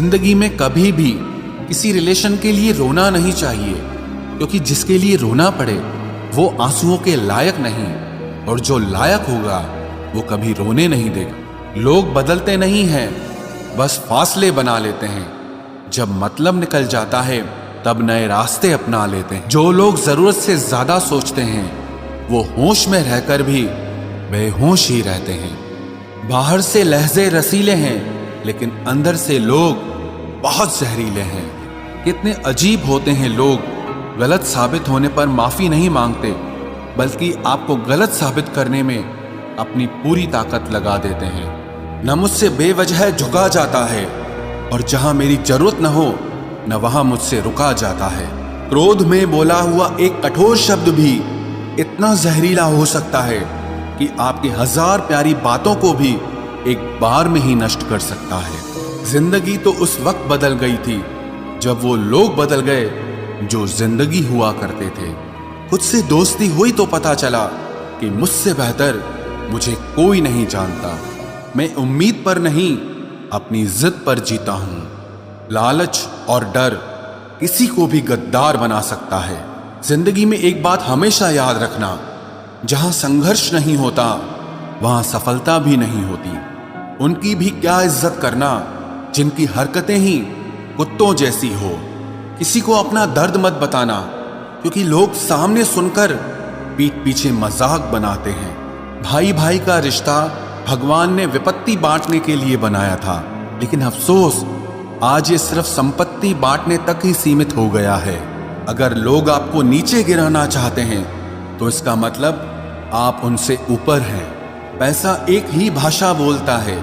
जिंदगी में कभी भी किसी रिलेशन के लिए रोना नहीं चाहिए, क्योंकि जिसके लिए रोना पड़े वो आंसुओं के लायक नहीं, और जो लायक होगा वो कभी रोने नहीं देगा। लोग बदलते नहीं हैं, बस फासले बना लेते हैं। जब मतलब निकल जाता है तब नए रास्ते अपना लेते हैं। जो लोग जरूरत से ज्यादा सोचते हैं वो होश में रहकर भी बेहोश ही रहते हैं। बाहर से लहजे रसीले हैं, लेकिन अंदर से लोग बहुत जहरीले हैं। कितने अजीब होते हैं लोग, गलत साबित होने पर माफी नहीं मांगते, बल्कि आपको गलत साबित करने में अपनी पूरी ताकत लगा देते हैं। न मुझसे बेवजह झुका जाता है, और जहां मेरी जरूरत न हो न वहां मुझसे रुका जाता है। क्रोध में बोला हुआ एक कठोर शब्द भी इतना जहरीला हो सकता है कि आपकी 1000 प्यारी बातों को भी एक बार में ही नष्ट कर सकता है। जिंदगी तो उस वक्त बदल गई थी जब वो लोग बदल गए जो जिंदगी हुआ करते थे। खुद से दोस्ती हुई तो पता चला कि मुझसे बेहतर मुझे कोई नहीं जानता। मैं उम्मीद पर नहीं, अपनी जिद पर जीता हूं। लालच और डर किसी को भी गद्दार बना सकता है। जिंदगी में एक बात हमेशा याद रखना, जहां संघर्ष नहीं होता वहां सफलता भी नहीं होती। उनकी भी क्या इज्जत करना जिनकी हरकतें ही कुत्तों जैसी हो। किसी को अपना दर्द मत बताना, क्योंकि लोग सामने सुनकर पीठ पीछे मजाक बनाते हैं। भाई भाई का रिश्ता भगवान ने विपत्ति बांटने के लिए बनाया था, लेकिन अफसोस आज ये सिर्फ संपत्ति बांटने तक ही सीमित हो गया है। अगर लोग आपको नीचे गिराना चाहते हैं तो इसका मतलब आप उनसे ऊपर हैं। पैसा एक ही भाषा बोलता है।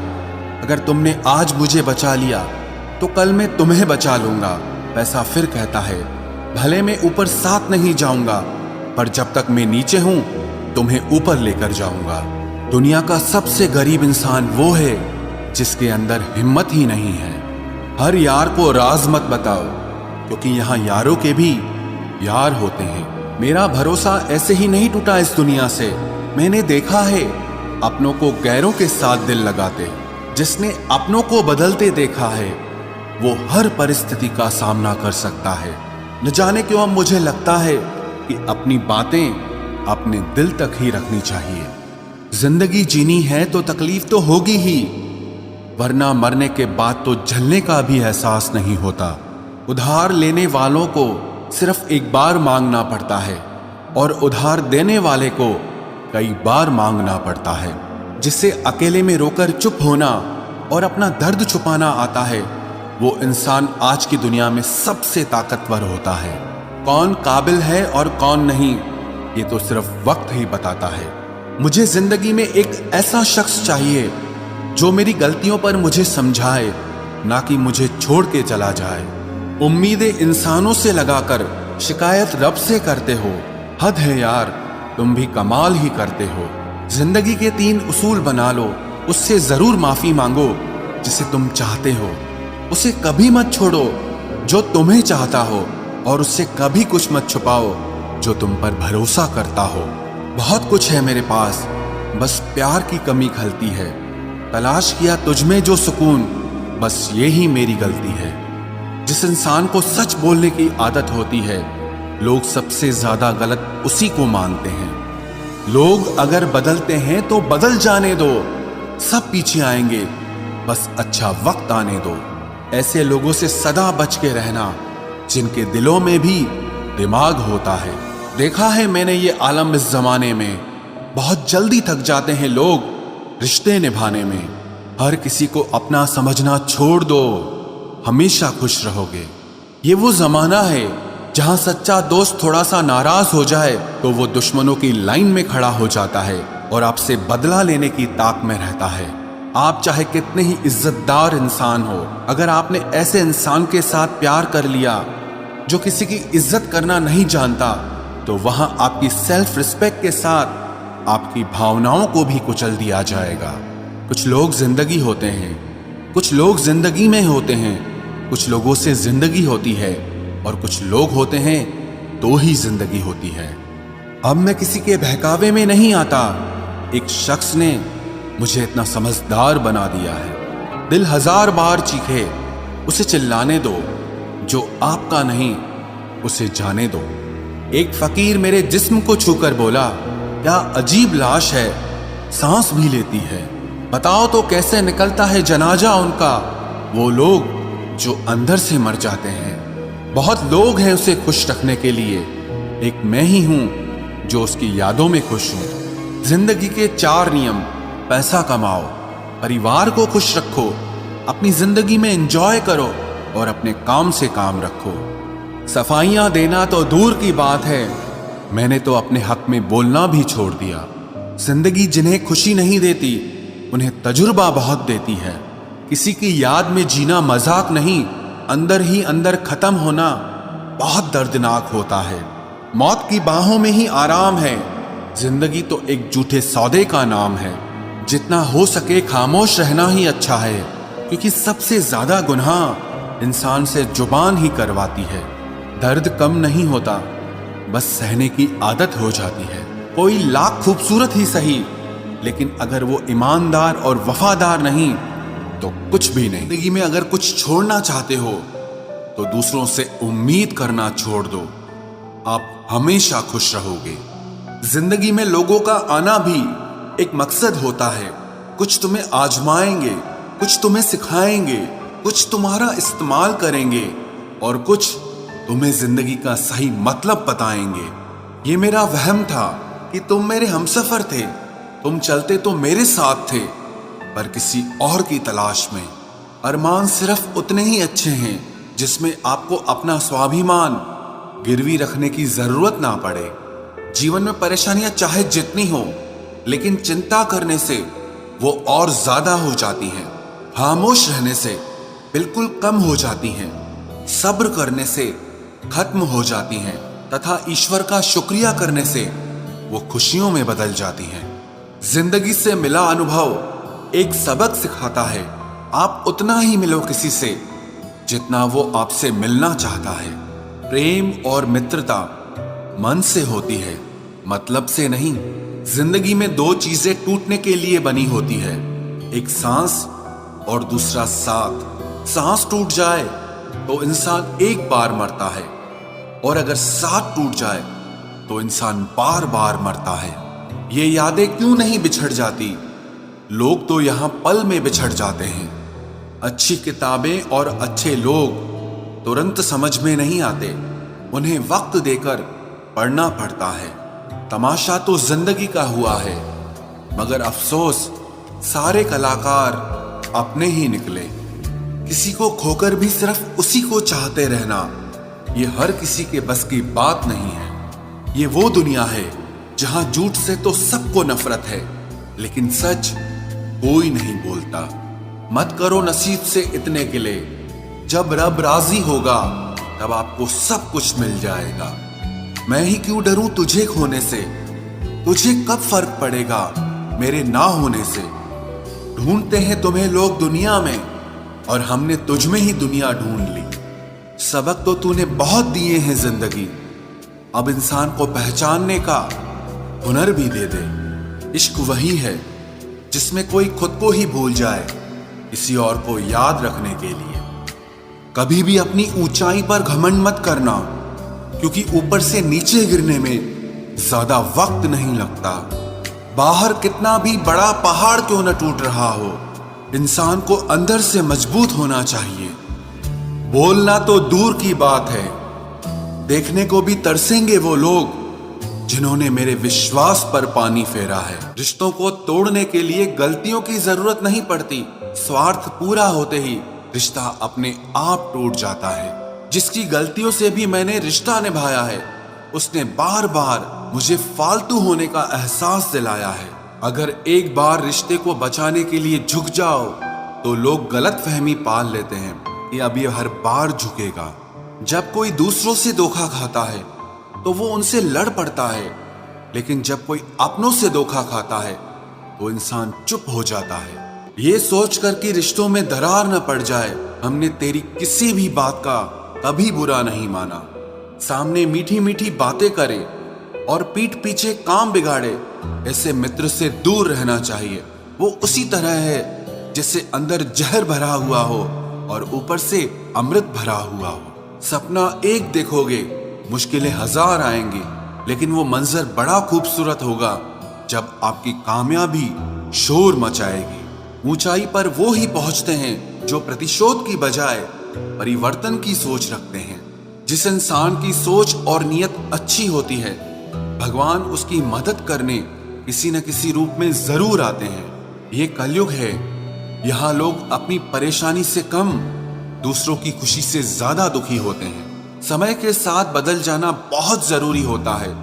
अगर तुमने आज मुझे बचा लिया तो कल मैं तुम्हें बचा लूंगा। पैसा फिर कहता है, भले मैं ऊपर साथ नहीं जाऊंगा, पर जब तक मैं नीचे हूं तुम्हें ऊपर लेकर जाऊंगा। दुनिया का सबसे गरीब इंसान वो है जिसके अंदर हिम्मत ही नहीं है। हर यार को राज मत बताओ, क्योंकि यहाँ यारों के भी यार होते हैं। मेरा भरोसा ऐसे ही नहीं टूटा इस दुनिया से। मैंने देखा है अपनों को गैरों के साथ दिल लगाते। जिसने अपनों को बदलते देखा है वो हर परिस्थिति का सामना कर सकता है। न जाने क्यों अब मुझे लगता है कि अपनी बातें अपने दिल तक ही रखनी चाहिए। जिंदगी जीनी है तो तकलीफ तो होगी ही, वरना मरने के बाद तो झलने का भी एहसास नहीं होता। उधार लेने वालों को सिर्फ एक बार मांगना पड़ता है, और उधार देने वाले को कई बार मांगना पड़ता है। जिसे अकेले में रोकर चुप होना और अपना दर्द छुपाना आता है, वो इंसान आज की दुनिया में सबसे ताकतवर होता है। कौन काबिल है और कौन नहीं, ये तो सिर्फ वक्त ही बताता है। मुझे जिंदगी में एक ऐसा शख्स चाहिए जो मेरी गलतियों पर मुझे समझाए, ना कि मुझे छोड़ के चला जाए। उम्मीदें इंसानों से लगाकर शिकायत रब से करते हो। हद है यार, तुम भी कमाल ही करते हो। जिंदगी के 3 उसूल बना लो। उससे जरूर माफी मांगो जिसे तुम चाहते हो। उसे कभी मत छोड़ो जो तुम्हें चाहता हो, और उससे कभी कुछ मत छुपाओ जो तुम पर भरोसा करता हो। बहुत कुछ है मेरे पास, बस प्यार की कमी खलती है। तलाश किया तुझमें जो सुकून, बस ये ही मेरी गलती है। जिस इंसान को सच बोलने की आदत होती है, लोग सबसे ज्यादा गलत उसी को मानते हैं। लोग अगर बदलते हैं तो बदल जाने दो, सब पीछे आएंगे, बस अच्छा वक्त आने दो। ऐसे लोगों से सदा बच के रहना जिनके दिलों में भी दिमाग होता है। देखा है मैंने ये आलम इस जमाने में, बहुत जल्दी थक जाते हैं लोग रिश्ते निभाने में। हर किसी को अपना समझना छोड़ दो, हमेशा खुश रहोगे। ये वो जमाना है जहां सच्चा दोस्त थोड़ा सा नाराज हो जाए तो वो दुश्मनों की लाइन में खड़ा हो जाता है और आपसे बदला लेने की ताक में रहता है। आप चाहे कितने ही इज्जतदार इंसान हो, अगर आपने ऐसे इंसान के साथ प्यार कर लिया जो किसी की इज्जत करना नहीं जानता, तो वहां आपकी सेल्फ रिस्पेक्ट के साथ आपकी भावनाओं को भी कुचल दिया जाएगा। कुछ लोग जिंदगी होते हैं, कुछ लोग जिंदगी में होते हैं। कुछ लोगों से जिंदगी होती है और कुछ लोग होते हैं तो ही जिंदगी होती है। अब मैं किसी के बहकावे में नहीं आता। एक शख्स ने मुझे इतना समझदार बना दिया है। दिल 1000 बार चीखे उसे चिल्लाने दो, जो आपका नहीं उसे जाने दो। एक फकीर मेरे जिस्म को छूकर बोला, क्या अजीब लाश है, सांस भी लेती है। बताओ तो कैसे निकलता है जनाजा उनका, वो लोग जो अंदर से मर जाते हैं। बहुत लोग हैं उसे खुश रखने के लिए, एक मैं ही हूं जो उसकी यादों में खुश हूं। जिंदगी के 4 नियम: पैसा कमाओ, परिवार को खुश रखो, अपनी जिंदगी में एंजॉय करो और अपने काम से काम रखो। सफाइयां देना तो दूर की बात है, मैंने तो अपने हक में बोलना भी छोड़ दिया। जिंदगी जिन्हें खुशी नहीं देती उन्हें तजुर्बा बहुत देती है। किसी की याद में जीना मजाक नहीं, अंदर ही अंदर खत्म होना बहुत दर्दनाक होता है। मौत की बाहों में ही आराम है, जिंदगी तो एक झूठे सौदे का नाम है। जितना हो सके खामोश रहना ही अच्छा है, क्योंकि सबसे ज्यादा गुनाह इंसान से जुबान ही करवाती है। दर्द कम नहीं होता, बस सहने की आदत हो जाती है। कोई लाख खूबसूरत ही सही, लेकिन अगर वो ईमानदार और वफादार नहीं तो कुछ भी नहीं। जिंदगी में अगर कुछ छोड़ना चाहते हो तो दूसरों से उम्मीद करना छोड़ दो, आप हमेशा खुश रहोगे। जिंदगी में लोगों का आना भी एक मकसद होता है। कुछ तुम्हें आजमाएंगे, कुछ तुम्हें सिखाएंगे, कुछ तुम्हारा इस्तेमाल करेंगे और कुछ तुम्हें जिंदगी का सही मतलब बताएंगे। ये मेरा वहम था कि तुम मेरे हमसफर थे, तुम चलते तो मेरे साथ थे, पर किसी और की तलाश में। अरमान सिर्फ उतने ही अच्छे हैं जिसमें आपको अपना स्वाभिमान गिरवी रखने की जरूरत ना पड़े। जीवन में परेशानियां चाहे जितनी हो, लेकिन चिंता करने से वो और ज्यादा हो जाती हैं। खामोश रहने से बिल्कुल कम हो जाती हैं, सब्र करने से खत्म हो जाती हैं तथा ईश्वर का शुक्रिया करने से वो खुशियों में बदल जाती हैं। जिंदगी से मिला अनुभव एक सबक सिखाता है। आप उतना ही मिलो किसी से जितना वो आपसे मिलना चाहता है। प्रेम और मित्रता मन से होती है, मतलब से नहीं। जिंदगी में 2 चीजें टूटने के लिए बनी होती है, एक सांस और दूसरा साथ। सांस टूट जाए तो इंसान एक बार मरता है, और अगर साथ टूट जाए तो इंसान बार बार मरता है। ये यादें क्यों नहीं बिछड़ जाती? लोग तो यहां पल में बिछड़ जाते हैं। अच्छी किताबें और अच्छे लोग तुरंत समझ में नहीं आते, उन्हें वक्त देकर पढ़ना पड़ता है। तमाशा तो जिंदगी का हुआ है, मगर अफसोस सारे कलाकार अपने ही निकले। किसी को खोकर भी सिर्फ उसी को चाहते रहना, ये हर किसी के बस की बात नहीं है। ये वो दुनिया है जहां झूठ से तो सबको नफरत है, लेकिन सच कोई नहीं बोलता। मत करो नसीब से इतने गिले, जब रब राजी होगा तब आपको सब कुछ मिल जाएगा। मैं ही क्यों डरूं तुझे खोने से, तुझे कब फर्क पड़ेगा मेरे ना होने से। ढूंढते हैं तुम्हें लोग दुनिया में, और हमने तुझ में ही दुनिया ढूंढ ली। सबक तो तूने बहुत दिए हैं जिंदगी, अब इंसान को पहचानने का हुनर भी दे दे। इश्क वही है जिसमें कोई खुद को ही भूल जाए किसी और को याद रखने के लिए। कभी भी अपनी ऊंचाई पर घमंड मत करना, क्योंकि ऊपर से नीचे गिरने में ज्यादा वक्त नहीं लगता। बाहर कितना भी बड़ा पहाड़ क्यों न टूट रहा हो, इंसान को अंदर से मजबूत होना चाहिए। बोलना तो दूर की बात है, देखने को भी तरसेंगे वो लोग जिन्होंने मेरे विश्वास पर पानी फेरा है। रिश्तों को तोड़ने के लिए गलतियों की जरूरत नहीं पड़ती, स्वार्थ पूरा होते ही रिश्ता अपने आप टूट जाता है। जिसकी गलतियों से भी मैंने रिश्ता निभाया है, उसने बार बार मुझे फालतू होने का एहसास दिलाया है। अगर एक बार रिश्ते को बचाने के लिए झुक जाओ तो लोग गलत फहमी पाल लेते हैं कि अब ये हर बार झुकेगा। जब कोई दूसरों से धोखा खाता है तो वो उनसे लड़ पड़ता है, लेकिन जब कोई अपनों से धोखा खाता है तो इंसान चुप हो जाता है। ये सोचकर कि रिश्तों में दरार न पड़ जाए, हमने तेरी किसी भी बात का कभी बुरा नहीं माना। सामने मीठी मीठी बातें करे और पीठ पीछे काम बिगाड़े, ऐसे मित्र से दूर रहना चाहिए। वो उसी तरह है जैसे अंदर जहर भरा हुआ हो और ऊपर से अमृत भरा हुआ हो। सपना एक देखोगे, मुश्किलें हजार आएंगी, लेकिन वो मंजर बड़ा खूबसूरत होगा जब आपकी कामयाबी शोर मचाएगी। ऊंचाई पर वो ही पहुंचते हैं जो प्रतिशोध की बजाय परिवर्तन की सोच रखते हैं। जिस इंसान की सोच और नियत अच्छी होती है, भगवान उसकी मदद करने किसी न किसी रूप में जरूर आते हैं। ये कलयुग है, यहाँ लोग अपनी परेशानी से कम दूसरों की खुशी से ज्यादा दुखी होते हैं। समय के साथ बदल जाना बहुत जरूरी होता है,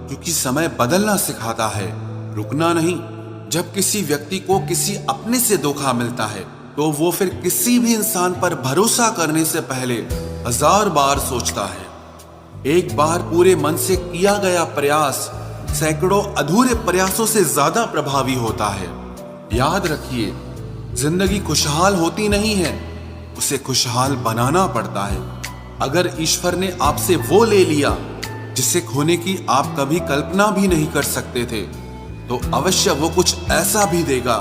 क्योंकि समय बदलना सिखाता है, रुकना नहीं। जब किसी व्यक्ति को किसी अपने से धोखा मिलता है तो वो फिर किसी भी इंसान पर भरोसा करने से पहले 1000 बार सोचता है। एक बार पूरे मन से किया गया प्रयास सैकड़ों अधूरे प्रयासों से ज्यादा प्रभावी होता है। याद रखिए, जिंदगी खुशहाल होती नहीं है, उसे खुशहाल बनाना पड़ता है। अगर ईश्वर ने आपसे वो ले लिया जिसे खोने की आप कभी कल्पना भी नहीं कर सकते थे, तो अवश्य वो कुछ ऐसा भी देगा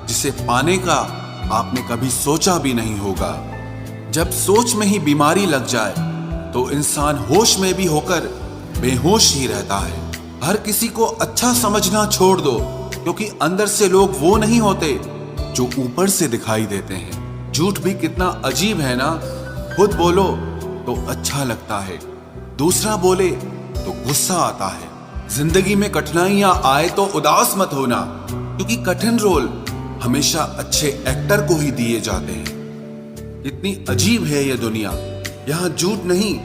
जिसे पाने का आपने कभी सोचा भी नहीं होगा। जब सोच में ही बीमारी लग जाए तो इंसान होश में भी होकर बेहोश ही रहता है। हर किसी को अच्छा समझना छोड़ दो, क्योंकि अंदर से लोग वो नहीं होते जो ऊपर से दिखाई देते हैं। झूठ भी कितना अजीब है ना। खुद बोलो तो अच्छा लगता है, दूसरा बोले तो गुस्सा आता है। जिंदगी में कठिनाइयां आए तो उदास मत होना, क्योंकि कठिन रोल हमेशा अच्छे एक्टर को ही दिए जाते हैं। इतनी अजीब है ये दुनिया, यहाँ झूठ नहीं,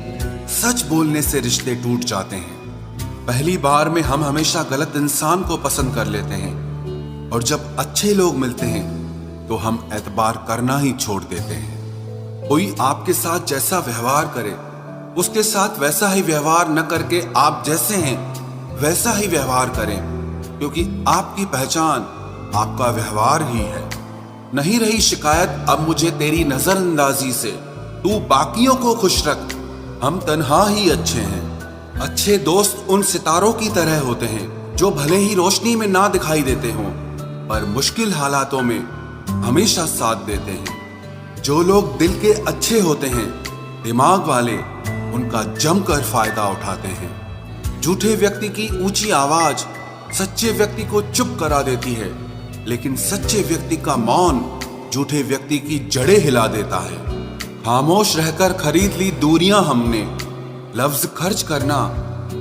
सच बोलने से रिश्ते टूट जाते हैं। पहली बार में हम हमेशा गलत इंसान को पसंद कर लेते हैं, और जब अच्छे लोग मिलते हैं तो हम एतबार करना ही छोड़ देते हैं। कोई आपके साथ जैसा व्यवहार करे, उसके साथ वैसा ही व्यवहार न करके आप जैसे हैं वैसा ही व्यवहार करें, क्योंकि आपकी पहचान आपका व्यवहार ही है। नहीं रही शिकायत अब मुझे तेरी नजरअंदाजी से, तू बाकियों को खुश रख, हम तन्हा ही अच्छे हैं। अच्छे दोस्त उन सितारों की तरह होते हैं जो भले ही रोशनी में ना दिखाई देते हों, पर मुश्किल हालातों में हमेशा साथ देते हैं। जो लोग दिल के अच्छे होते हैं, दिमाग वाले, उनका जमकर फायदा उठाते हैं। झूठे व्यक्ति की ऊंची आवाज सच्चे व्यक्ति को चुप करा देती है, लेकिन सच्चे व्यक्ति का मौन झूठे व्यक्ति की जड़ें हिला देता है। खामोश रहकर खरीद ली दूरियां हमने, लफ्ज खर्च करना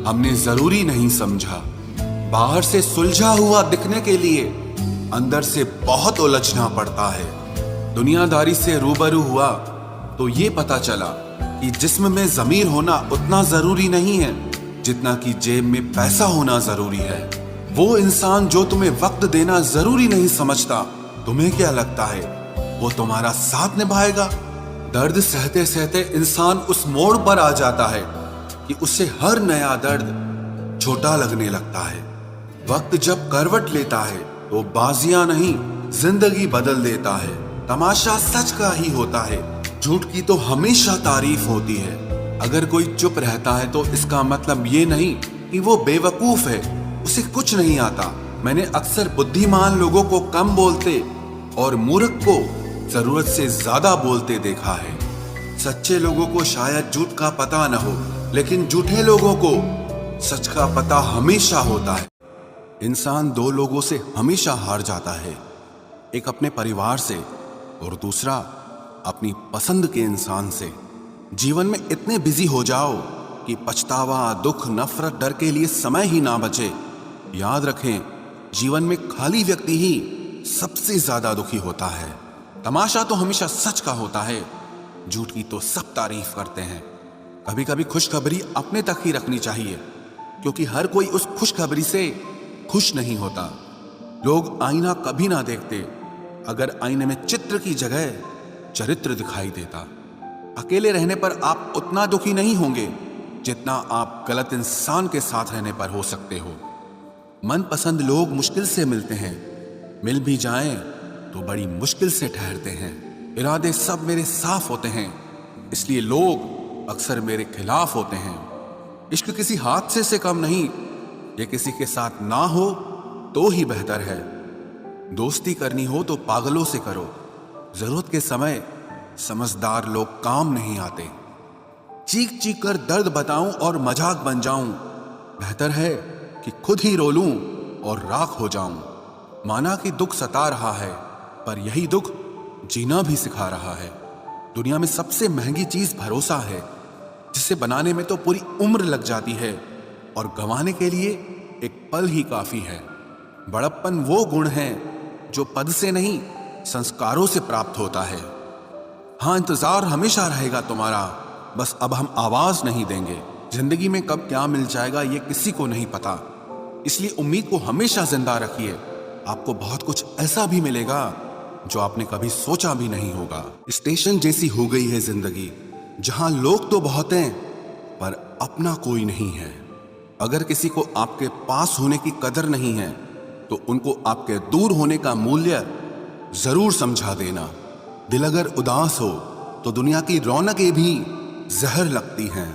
हमने जरूरी नहीं समझा। बाहर से सुलझा हुआ दिखने के लिए अंदर से बहुत उलझना पड़ता है। दुनियादारी से रूबरू हुआ तो ये पता चला कि जिस्म में जमीर होना उतना जरूरी नहीं है जितना कि जेब में पैसा होना जरूरी है। वो इंसान जो तुम्हें वक्त देना जरूरी नहीं समझता, तुम्हें क्या लगता है वो तुम्हारा साथ निभाएगा? दर्द सहते सहते इंसान उस मोड़ पर आ जाता है कि उसे हर नया दर्द छोटा लगने लगता है। वक्त जब करवट लेता है तो बाजियां नहीं, जिंदगी बदल देता है। तमाशा सच का ही होता है, झूठ की तो हमेशा तारीफ होती है। अगर कोई चुप रहता है तो इसका मतलब ये नहीं कि वो बेवकूफ है, उसे कुछ नहीं आता। मैंने अक्सर बुद्धिमान लोगों को कम बोलते और मूर्ख को जरूरत से ज्यादा बोलते देखा है। सच्चे लोगों को शायद झूठ का पता न हो, लेकिन झूठे लोगों को सच का पता हमेशा होता है। इंसान दो लोगों से हमेशा हार जाता है, एक अपने परिवार से और दूसरा अपनी पसंद के इंसान से। जीवन में इतने बिजी हो जाओ कि पछतावा, दुख, नफरत, डर के लिए समय ही ना बचे। याद रखें, जीवन में खाली व्यक्ति ही सबसे ज्यादा दुखी होता है। तमाशा तो हमेशा सच का होता है, झूठ की तो सब तारीफ करते हैं। कभी कभी खुशखबरी अपने तक ही रखनी चाहिए, क्योंकि हर कोई उस खुशखबरी से खुश नहीं होता। लोग आईना कभी ना देखते अगर आईने में चित्र की जगह चरित्र दिखाई देता। अकेले रहने पर आप उतना दुखी नहीं होंगे जितना आप गलत इंसान के साथ रहने पर हो सकते हो। मनपसंद लोग मुश्किल से मिलते हैं, मिल भी जाएं तो बड़ी मुश्किल से ठहरते हैं। इरादे सब मेरे साफ होते हैं, इसलिए लोग अक्सर मेरे खिलाफ होते हैं। इश्क किसी हादसे से कम नहीं, ये किसी के साथ ना हो तो ही बेहतर है। दोस्ती करनी हो तो पागलों से करो, जरूरत के समय समझदार लोग काम नहीं आते। चीख चीख कर दर्द बताऊं और मजाक बन जाऊं, बेहतर है कि खुद ही रो लूं और राख हो जाऊं। माना कि दुख सता रहा है, पर यही दुख जीना भी सिखा रहा है। दुनिया में सबसे महंगी चीज भरोसा है, जिसे बनाने में तो पूरी उम्र लग जाती है और गंवाने के लिए एक पल ही काफी है। बड़प्पन वो गुण है जो पद से नहीं, संस्कारों से प्राप्त होता है। हाँ, इंतजार हमेशा रहेगा तुम्हारा, बस अब हम आवाज नहीं देंगे। जिंदगी में कब क्या मिल जाएगा ये किसी को नहीं पता, इसलिए उम्मीद को हमेशा जिंदा रखिए। आपको बहुत कुछ ऐसा भी मिलेगा जो आपने कभी सोचा भी नहीं होगा। स्टेशन जैसी हो गई है जिंदगी, जहां लोग तो बहुत हैं पर अपना कोई नहीं है। अगर किसी को आपके पास होने की कदर नहीं है तो उनको आपके दूर होने का मूल्य जरूर समझा देना। दिल अगर उदास हो तो दुनिया की रौनकें भी जहर लगती हैं।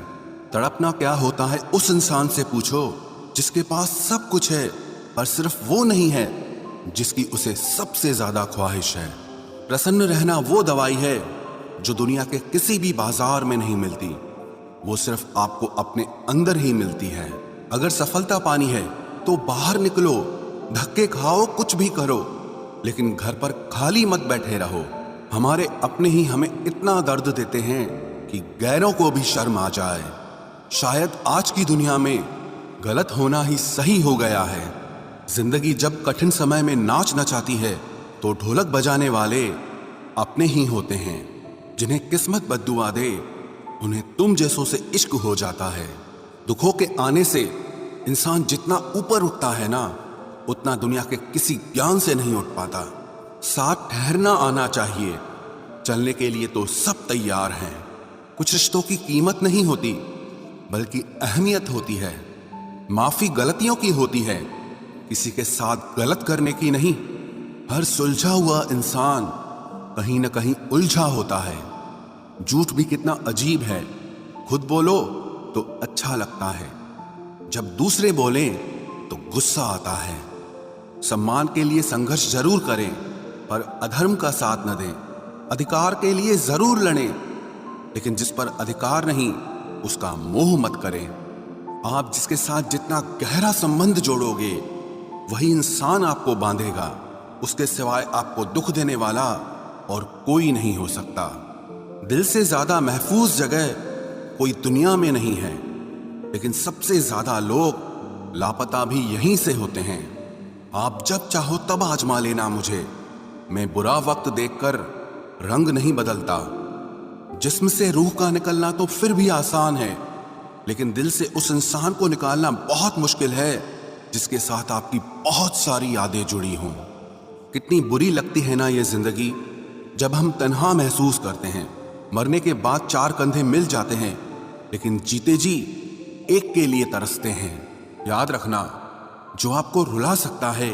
तड़पना क्या होता है उस इंसान से पूछो जिसके पास सब कुछ है, पर सिर्फ वो नहीं है जिसकी उसे सबसे ज्यादा ख्वाहिश है। प्रसन्न रहना वो दवाई है जो दुनिया के किसी भी बाजार में नहीं मिलती, वो सिर्फ आपको अपने अंदर ही मिलती है। अगर सफलता पानी है तो बाहर निकलो, धक्के खाओ, कुछ भी करो, लेकिन घर पर खाली मत बैठे रहो। हमारे अपने ही हमें इतना दर्द देते हैं कि गैरों को भी शर्म आ जाए। शायद आज की दुनिया में गलत होना ही सही हो गया है। जिंदगी जब कठिन समय में नाच नचाती है तो ढोलक बजाने वाले अपने ही होते हैं। जिन्हें किस्मत बद्दुआ दे उन्हें तुम जैसों से इश्क हो जाता है। दुखों के आने से इंसान जितना ऊपर उठता है ना, उतना दुनिया के किसी ज्ञान से नहीं उठ पाता। साथ ठहरना आना चाहिए, चलने के लिए तो सब तैयार हैं। कुछ रिश्तों की कीमत नहीं होती बल्कि अहमियत होती है। माफी गलतियों की होती है, किसी के साथ गलत करने की नहीं। हर सुलझा हुआ इंसान कहीं न कहीं उलझा होता है। झूठ भी कितना अजीब है, खुद बोलो तो अच्छा लगता है, जब दूसरे बोलें तो गुस्सा आता है। सम्मान के लिए संघर्ष जरूर करें पर अधर्म का साथ न दें। अधिकार के लिए जरूर लड़ें, लेकिन जिस पर अधिकार नहीं उसका मोह मत करें। आप जिसके साथ जितना गहरा संबंध जोड़ोगे वही इंसान आपको बांधेगा। उसके सिवाय आपको दुख देने वाला और कोई नहीं हो सकता। दिल से ज्यादा महफूज जगह कोई दुनिया में नहीं है, लेकिन सबसे ज्यादा लोग लापता भी यहीं से होते हैं। आप जब चाहो तब आजमा लेना मुझे, मैं बुरा वक्त देखकर रंग नहीं बदलता। जिस्म से रूह का निकलना तो फिर भी आसान है, लेकिन दिल से उस इंसान को निकालना बहुत मुश्किल है जिसके साथ आपकी बहुत सारी यादें जुड़ी हों। कितनी बुरी लगती है ना ये जिंदगी, जब हम तन्हा महसूस करते हैं। मरने के बाद चार कंधे मिल जाते हैं, लेकिन जीते जी एक के लिए तरसते हैं। याद रखना, जो आपको रुला सकता है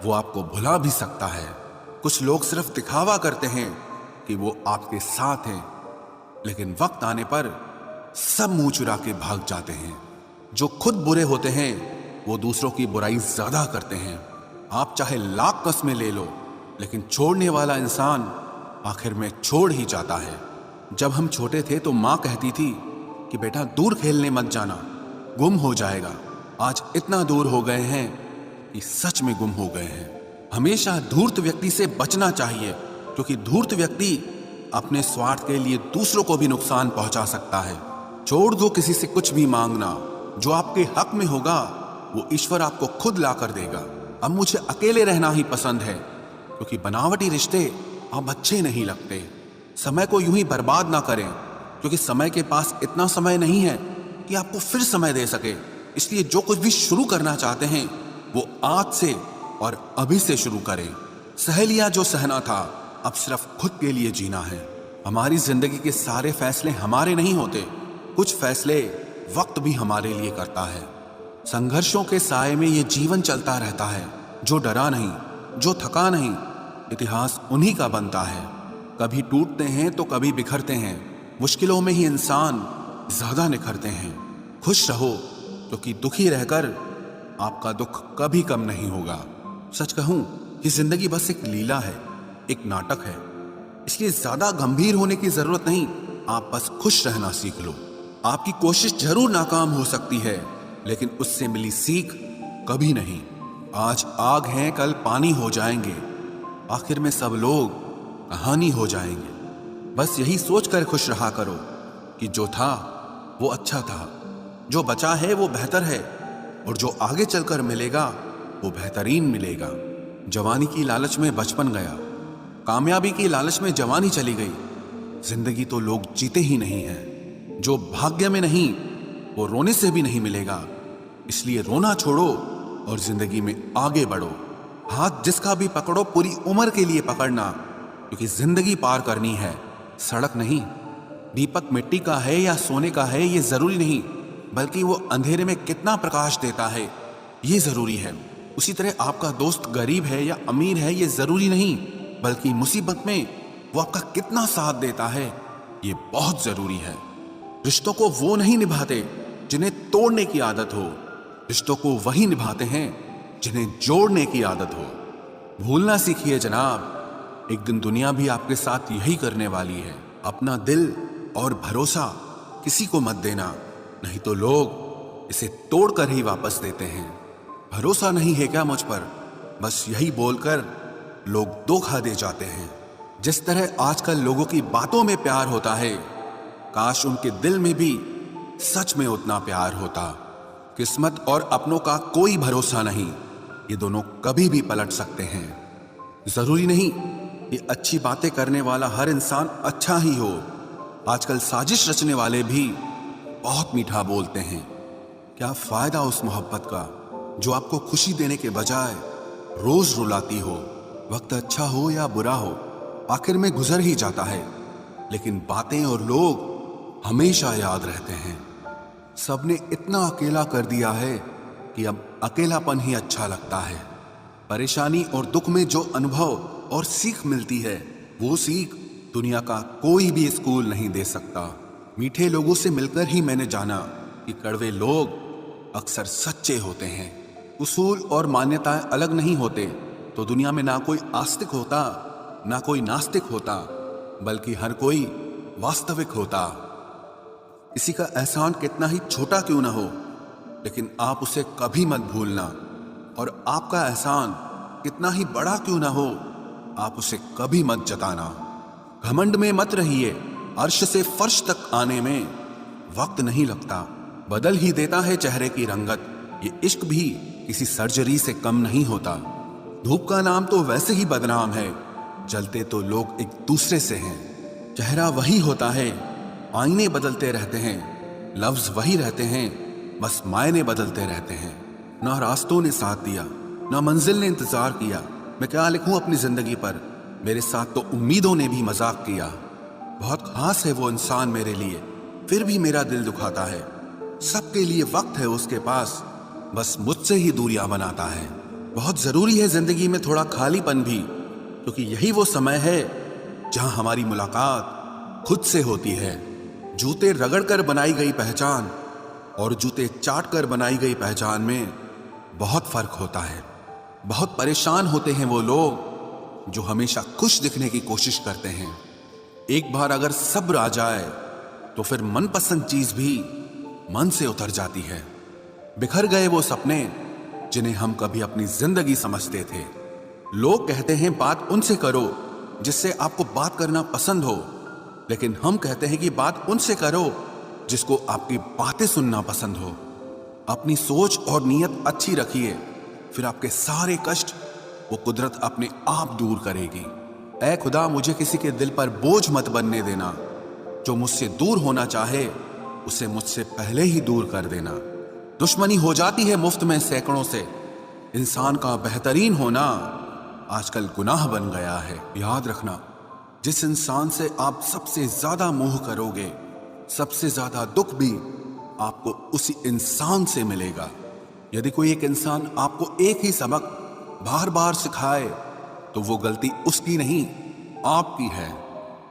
वो आपको भुला भी सकता है। कुछ लोग सिर्फ दिखावा करते हैं कि वो आपके साथ हैं, लेकिन वक्त आने पर सब मुंह चुरा के भाग जाते हैं। जो खुद बुरे होते हैं वो दूसरों की बुराई ज्यादा करते हैं। आप चाहे लाख कस्में ले लो, लेकिन छोड़ने वाला इंसान आखिर में छोड़ ही जाता है। जब हम छोटे थे तो माँ कहती थी कि बेटा दूर खेलने मत जाना, गुम हो जाएगा। आज इतना दूर हो गए हैं कि सच में गुम हो गए हैं। हमेशा धूर्त व्यक्ति से बचना चाहिए, क्योंकि धूर्त व्यक्ति अपने स्वार्थ के लिए दूसरों को भी नुकसान पहुंचा सकता है। छोड़ दो किसी से कुछ भी मांगना, जो आपके हक में होगा वो ईश्वर आपको खुद ला कर देगा। अब मुझे अकेले रहना ही पसंद है, क्योंकि बनावटी रिश्ते अब अच्छे नहीं लगते। समय को यूं ही बर्बाद ना करें, क्योंकि समय के पास इतना समय नहीं है कि आपको फिर समय दे सके। इसलिए जो कुछ भी शुरू करना चाहते हैं वो आज से और अभी से शुरू करें। सह लिया जो सहना था, अब सिर्फ खुद के लिए जीना है। हमारी जिंदगी के सारे फैसले हमारे नहीं होते, कुछ फैसले वक्त भी हमारे लिए करता है। संघर्षों के साए में ये जीवन चलता रहता है। जो डरा नहीं, जो थका नहीं, इतिहास उन्हीं का बनता है। कभी टूटते हैं तो कभी बिखरते हैं। मुश्किलों में ही इंसान ज्यादा निखरते हैं। खुश रहो, क्योंकि दुखी रहकर आपका दुख कभी कम नहीं होगा। सच कहूं, ये जिंदगी बस एक लीला है, एक नाटक है। इसलिए ज्यादा गंभीर होने की जरूरत नहीं, आप बस खुश रहना सीख लो। आपकी कोशिश जरूर नाकाम हो सकती है, लेकिन उससे मिली सीख कभी नहीं। आज आग है, कल पानी हो जाएंगे, आखिर में सब लोग कहानी हो जाएंगे। बस यही सोचकर खुश रहा करो कि जो था वो अच्छा था, जो बचा है वो बेहतर है, और जो आगे चलकर मिलेगा वो बेहतरीन मिलेगा। जवानी की लालच में बचपन गया, कामयाबी की लालच में जवानी चली गई। जिंदगी तो लोग जीते ही नहीं हैं। जो भाग्य में नहीं वो रोने से भी नहीं मिलेगा। इसलिए रोना छोड़ो और जिंदगी में आगे बढ़ो। हाथ जिसका भी पकड़ो पूरी उम्र के लिए पकड़ना, क्योंकि जिंदगी पार करनी है, सड़क नहीं। दीपक मिट्टी का है या सोने का है ये जरूरी नहीं, बल्कि वो अंधेरे में कितना प्रकाश देता है ये जरूरी है। उसी तरह आपका दोस्त गरीब है या अमीर है ये जरूरी नहीं, बल्कि मुसीबत में वो आपका कितना साथ देता है ये बहुत जरूरी है। रिश्तों को वो नहीं निभाते जिन्हें तोड़ने की आदत हो, रिश्तों को वही निभाते हैं जिन्हें जोड़ने की आदत हो। भूलना सीखिए जनाब, एक दिन दुनिया भी आपके साथ यही करने वाली है। अपना दिल और भरोसा किसी को मत देना, नहीं तो लोग इसे तोड़कर ही वापस देते हैं। भरोसा नहीं है क्या मुझ पर, बस यही बोलकर लोग धोखा दे जाते हैं। जिस तरह आजकल लोगों की बातों में प्यार होता है, काश उनके दिल में भी सच में उतना प्यार होता। किस्मत और अपनों का कोई भरोसा नहीं, ये दोनों कभी भी पलट सकते हैं। जरूरी नहीं ये अच्छी बातें करने वाला हर इंसान अच्छा ही हो। आजकल साजिश रचने वाले भी बहुत मीठा बोलते हैं। क्या फायदा उस मोहब्बत का जो आपको खुशी देने के बजाय रोज रुलाती हो। वक्त अच्छा हो या बुरा हो, आखिर में गुजर ही जाता है, लेकिन बातें और लोग हमेशा याद रहते हैं। सबने इतना अकेला कर दिया है कि अब अकेलापन ही अच्छा लगता है। परेशानी और दुख में जो अनुभव और सीख मिलती है, वो सीख दुनिया का कोई भी स्कूल नहीं दे सकता। मीठे लोगों से मिलकर ही मैंने जाना कि कड़वे लोग अक्सर सच्चे होते हैं। उसूल और मान्यताएं अलग नहीं होते तो दुनिया में ना कोई आस्तिक होता ना कोई नास्तिक होता, बल्कि हर कोई वास्तविक होता। किसी का एहसान कितना ही छोटा क्यों ना हो, लेकिन आप उसे कभी मत भूलना। और आपका एहसान कितना ही बड़ा क्यों ना हो, आप उसे कभी मत जताना। घमंड में मत रहिए, अर्श से फर्श तक आने में वक्त नहीं लगता, बदल ही देता है चेहरे की रंगत। ये इश्क भी किसी सर्जरी से कम नहीं होता। धूप का नाम तो वैसे ही बदनाम है, जलते तो लोग एक दूसरे से हैं। चेहरा वही होता है, आईने बदलते रहते हैं, लफ्ज वही रहते हैं, बस मायने बदलते रहते हैं। ना रास्तों ने साथ दिया, ना मंजिल ने इंतजार किया। मैं क्या लिखूं अपनी जिंदगी पर, मेरे साथ तो उम्मीदों ने भी मजाक किया। बहुत खास है वो इंसान मेरे लिए, फिर भी मेरा दिल दुखाता है। सबके लिए वक्त है उसके पास, बस मुझसे ही दूरियां बनाता है। बहुत जरूरी है जिंदगी में थोड़ा खालीपन भी, क्योंकि यही वो समय है जहां हमारी मुलाकात खुद से होती है। जूते रगड़ कर बनाई गई पहचान और जूते चाट कर बनाई गई पहचान में बहुत फर्क होता है। बहुत परेशान होते हैं वो लोग जो हमेशा खुश दिखने की कोशिश करते हैं। एक बार अगर सब्र आ जाए तो फिर मनपसंद चीज भी मन से उतर जाती है। बिखर गए वो सपने जिन्हें हम कभी अपनी जिंदगी समझते थे। लोग कहते हैं बात उनसे करो जिससे आपको बात करना पसंद हो, लेकिन हम कहते हैं कि बात उनसे करो जिसको आपकी बातें सुनना पसंद हो। अपनी सोच और नीयत अच्छी रखिए, फिर आपके सारे कष्ट वो कुदरत अपने आप दूर करेगी। ऐ खुदा, मुझे किसी के दिल पर बोझ मत बनने देना। जो मुझसे दूर होना चाहे उसे मुझसे पहले ही दूर कर देना। दुश्मनी हो जाती है मुफ्त में सैकड़ों से। इंसान का बेहतरीन होना आजकल गुनाह बन गया है। याद रखना, जिस इंसान से आप सबसे ज्यादा मोह करोगे, सबसे ज्यादा दुख भी आपको उसी इंसान से मिलेगा। यदि कोई एक इंसान आपको एक ही सबक बार बार सिखाए तो वो गलती उसकी नहीं आपकी है।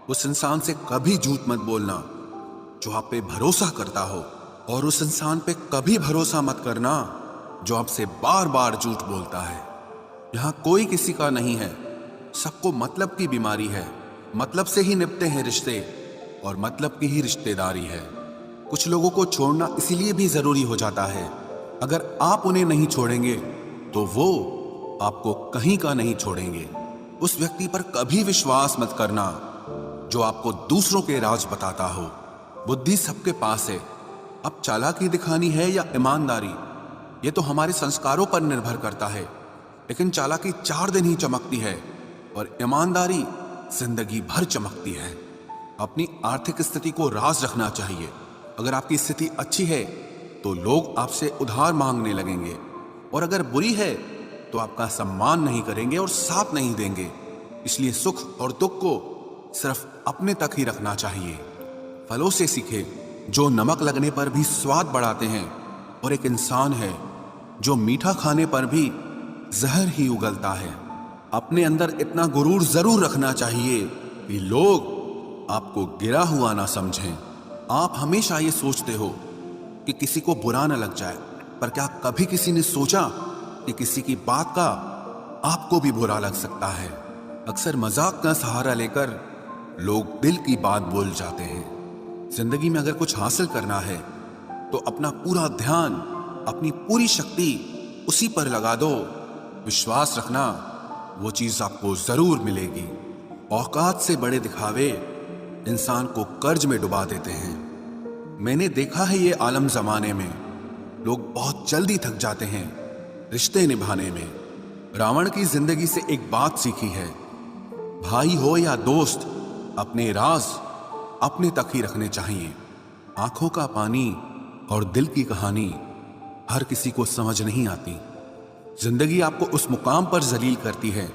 उस इंसान से कभी झूठ मत बोलना जो आप पे भरोसा करता हो, और उस इंसान पे कभी भरोसा मत करना जो आपसे बार बार झूठ बोलता है। यहां कोई किसी का नहीं है, सबको मतलब की बीमारी है। मतलब से ही निभते हैं रिश्ते और मतलब की ही रिश्तेदारी है। कुछ लोगों को छोड़ना इसीलिए भी जरूरी हो जाता है, अगर आप उन्हें नहीं छोड़ेंगे तो वो आपको कहीं का नहीं छोड़ेंगे। उस व्यक्ति पर कभी विश्वास मत करना जो आपको दूसरों के राज बताता हो। बुद्धि सबके पास है, अब चालाकी दिखानी है या ईमानदारी, ये तो हमारे संस्कारों पर निर्भर करता है। लेकिन चालाकी 4 दिन ही चमकती है और ईमानदारी जिंदगी भर चमकती है। अपनी आर्थिक स्थिति को राज रखना चाहिए। अगर आपकी स्थिति अच्छी है तो लोग आपसे उधार मांगने लगेंगे, और अगर बुरी है तो आपका सम्मान नहीं करेंगे और साथ नहीं देंगे। इसलिए सुख और दुख को सिर्फ अपने तक ही रखना चाहिए। फलों से सीखे जो नमक लगने पर भी स्वाद बढ़ाते हैं, और एक इंसान है जो मीठा खाने पर भी जहर ही उगलता है। अपने अंदर इतना गुरूर जरूर रखना चाहिए कि लोग आपको गिरा हुआ ना समझें। आप हमेशा ये सोचते हो कि किसी को बुरा न लग जाए, पर क्या कभी किसी ने सोचा कि किसी की बात का आपको भी बुरा लग सकता है? अक्सर मजाक का सहारा लेकर लोग दिल की बात बोल जाते हैं। जिंदगी में अगर कुछ हासिल करना है तो अपना पूरा ध्यान, अपनी पूरी शक्ति उसी पर लगा दो। विश्वास रखना, वो चीज आपको जरूर मिलेगी। औकात से बड़े दिखावे इंसान को कर्ज में डुबा देते हैं। मैंने देखा है ये आलम जमाने में लोग बहुत जल्दी थक जाते हैं रिश्ते निभाने में। रावण की जिंदगी से एक बात सीखी है, भाई हो या दोस्त, अपने राज अपने तक ही रखने चाहिए। आंखों का पानी और दिल की कहानी हर किसी को समझ नहीं आती। जिंदगी आपको उस मुकाम पर जलील करती है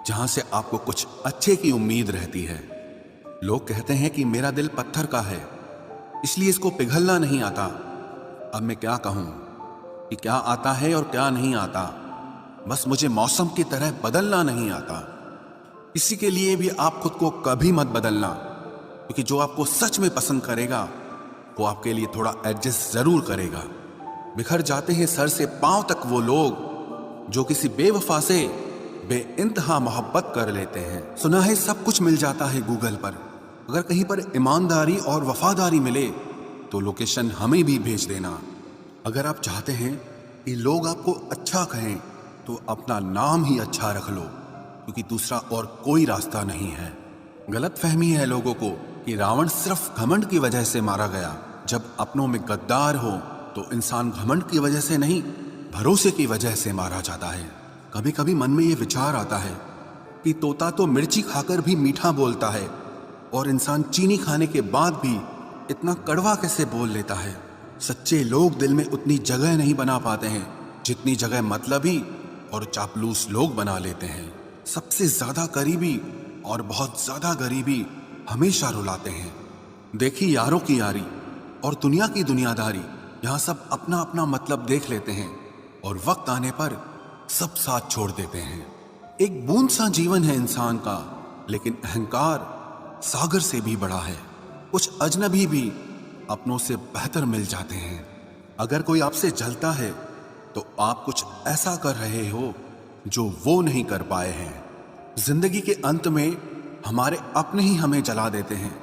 जहां से आपको कुछ अच्छे की उम्मीद रहती है। लोग कहते हैं कि मेरा दिल पत्थर का है, इसलिए इसको पिघलना नहीं आता। अब मैं क्या कहूं कि क्या आता है और क्या नहीं आता। बस मुझे मौसम की तरह बदलना नहीं आता। इसी के लिए भी आप खुद को कभी मत बदलना, क्योंकि जो आपको सच में पसंद करेगा वो आपके लिए थोड़ा एडजस्ट जरूर करेगा। बिखर जाते हैं सर से पांव तक वो लोग जो किसी बेवफा से बेइंतहा मोहब्बत कर लेते हैं। सुना है सब कुछ मिल जाता है गूगल पर। अगर कहीं पर ईमानदारी और वफादारी मिले तो लोकेशन हमें भी भेज देना। अगर आप चाहते हैं कि लोग आपको अच्छा कहें तो अपना नाम ही अच्छा रख लो, क्योंकि दूसरा और कोई रास्ता नहीं है। गलत फहमी है लोगों को कि रावण सिर्फ घमंड की वजह से मारा गया। जब अपनों में गद्दार हो तो इंसान घमंड की वजह से नहीं, भरोसे की वजह से मारा जाता है। कभी कभी मन में ये विचार आता है कि तोता तो मिर्ची खाकर भी मीठा बोलता है, और इंसान चीनी खाने के बाद भी इतना कड़वा कैसे बोल लेता है। सच्चे लोग दिल में उतनी जगह नहीं बना पाते हैं जितनी जगह मतलबी और चापलूस लोग बना लेते हैं। सबसे ज्यादा करीबी और बहुत ज्यादा गरीबी हमेशा रुलाते हैं। देखी यारों की यारी और दुनिया की दुनियादारी, यहाँ सब अपना अपना मतलब देख लेते हैं और वक्त आने पर सब साथ छोड़ देते हैं। एक बूंद सा जीवन है इंसान का, लेकिन अहंकार सागर से भी बड़ा है। कुछ अजनबी भी अपनों से बेहतर मिल जाते हैं। अगर कोई आपसे जलता है तो आप कुछ ऐसा कर रहे हो जो वो नहीं कर पाए हैं। जिंदगी के अंत में हमारे अपने ही हमें जला देते हैं,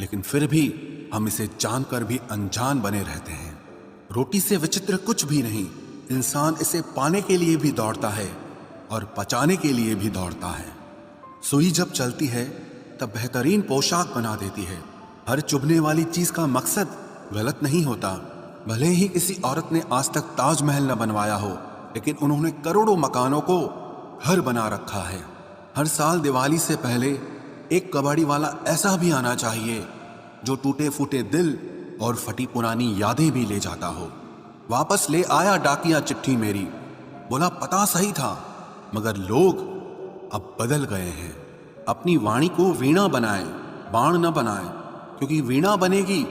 लेकिन फिर भी हम इसे जानकर भी अनजान बने रहते हैं। रोटी से विचित्र कुछ भी नहीं, इंसान इसे पाने के लिए भी दौड़ता है और पचाने के लिए भी दौड़ता है। सुई जब चलती है तब बेहतरीन पोशाक बना देती है। हर चुभने वाली चीज का मकसद गलत नहीं होता। भले ही किसी औरत ने आज तक ताजमहल न बनवाया हो, लेकिन उन्होंने करोड़ों मकानों को घर बना रखा है। हर साल दिवाली से पहले एक कबाड़ी वाला ऐसा भी आना चाहिए जो टूटे फूटे दिल और फटी पुरानी यादें भी ले जाता हो। वापस ले आया डाकिया चिट्ठी मेरी, बोला पता सही था मगर लोग अब बदल गए हैं। अपनी वाणी को वीणा बनाए, बाण न बनाए, क्योंकि वीणा बनेगी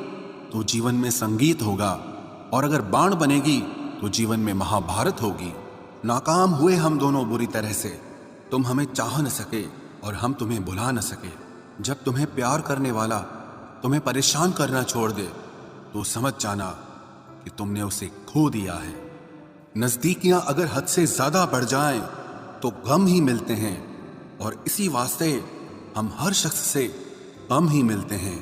तो जीवन में संगीत होगा, और अगर बाण बनेगी तो जीवन में महाभारत होगी। नाकाम हुए हम दोनों बुरी तरह से, तुम हमें चाह न सके और हम तुम्हें बुला न सके। जब तुम्हें प्यार करने वाला तुम्हें परेशान करना छोड़ दे तो समझ जाना कि तुमने उसे खो दिया है। नजदीकियां अगर हद से ज्यादा बढ़ जाएं तो गम ही मिलते हैं, और इसी वास्ते हम हर शख्स से कम ही मिलते हैं।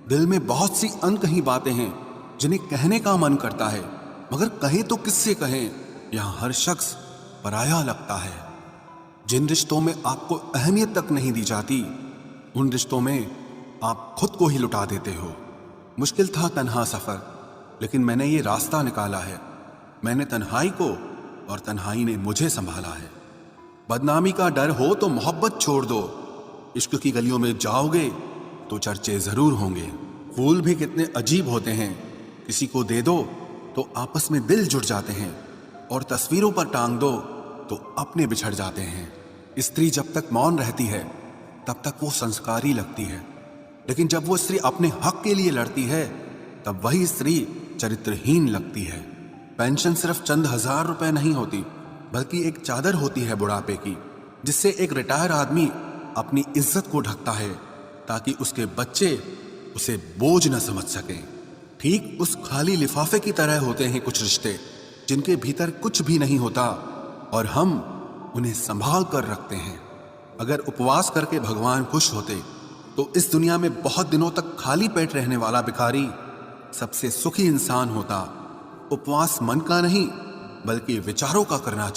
दिल में बहुत सी अनकही बातें हैं जिन्हें कहने का मन करता है, मगर कहें तो किससे कहें, यहां हर शख्स पराया लगता है। जिन रिश्तों में आपको अहमियत तक नहीं दी जाती, उन रिश्तों में आप खुद को ही लुटा देते हो। मुश्किल था तन्हा सफर, लेकिन मैंने ये रास्ता निकाला है। मैंने तन्हाई को और तन्हाई ने मुझे संभाला है। बदनामी का डर हो तो मोहब्बत छोड़ दो। इश्क की गलियों में जाओगे तो चर्चे जरूर होंगे। फूल भी कितने अजीब होते हैं, किसी को दे दो तो आपस में दिल जुड़ जाते हैं, और तस्वीरों पर टांग दो तो अपने बिछड़ जाते हैं। स्त्री जब तक मौन रहती है तब तक वो संस्कारी लगती है, लेकिन जब वो स्त्री अपने हक के लिए लड़ती है तब वही स्त्री चरित्रहीन लगती है। पेंशन सिर्फ चंद हजार रुपए नहीं होती, बल्कि एक चादर होती है बुढ़ापे की, जिससे एक रिटायर आदमी अपनी इज्जत को ढकता है ताकि उसके बच्चे उसे बोझ न समझ सकें। ठीक उस खाली लिफाफे की तरह होते हैं कुछ रिश्ते, जिनके भीतर कुछ भी नहीं होता और हम उन्हें संभाल कर रखते हैं। अगर उपवास करके भगवान खुश होते तो इस दुनिया में बहुत दिनों तक खाली पेट रहने वाला भिखारी सबसे सुखी इंसान होता। उपवास मन का नहीं, बल्कि विचारों का करना